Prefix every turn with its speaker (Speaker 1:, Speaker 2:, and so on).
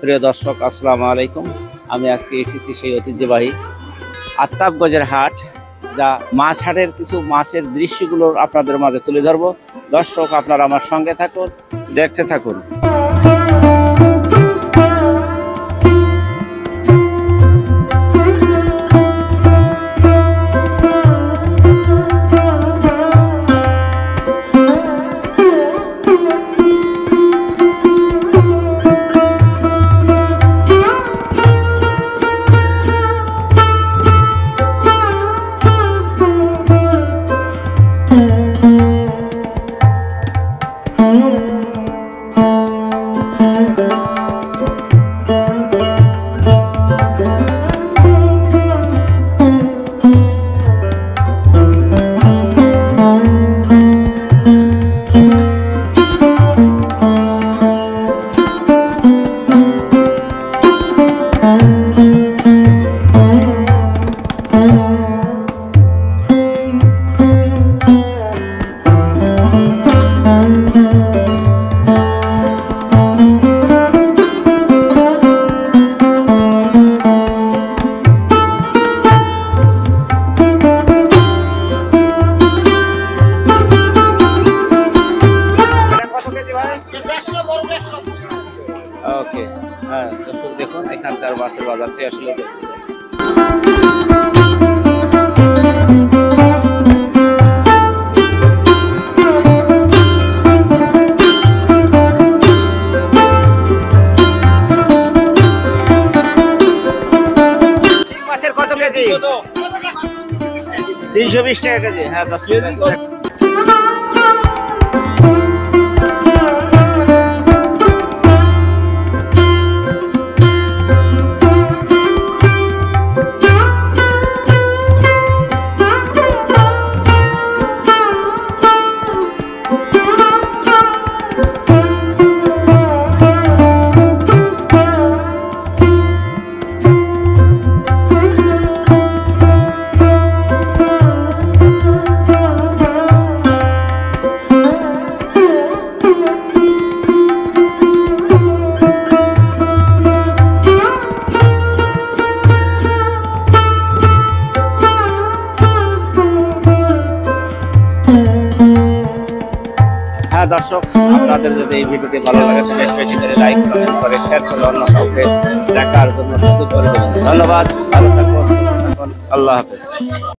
Speaker 1: প্রিয় দর্শক, আসসালামু আলাইকুম। আমি আজকে এসেছি সেই ঐতিহ্যবাহী আফতাবগঞ্জের হাট, যা মাছ হাটের কিছু মাছের দৃশ্যগুলো আপনাদের মাঝে তুলে ধরবো। দর্শক, আপনারা আমার সঙ্গে থাকুন, দেখতে থাকুন। ওকে, হ্যাঁ দর্শক, দেখুন এখানকার মাছের বাজারটি আসলে মাছের কত কেজি? 320 টাকা কেজি। হ্যাঁ দর্শক, দর্শক, আপনাদের যদি এই ভিডিওটি ভালো লাগে তাহলে বেশি করে লাইক, কমেন্ট করে শেয়ার করে অন্য কাউকে দেখার জন্য সুযোগ করে দেবেন। ধন্যবাদ, ভালো থাকুন, আল্লাহ হাফেজ।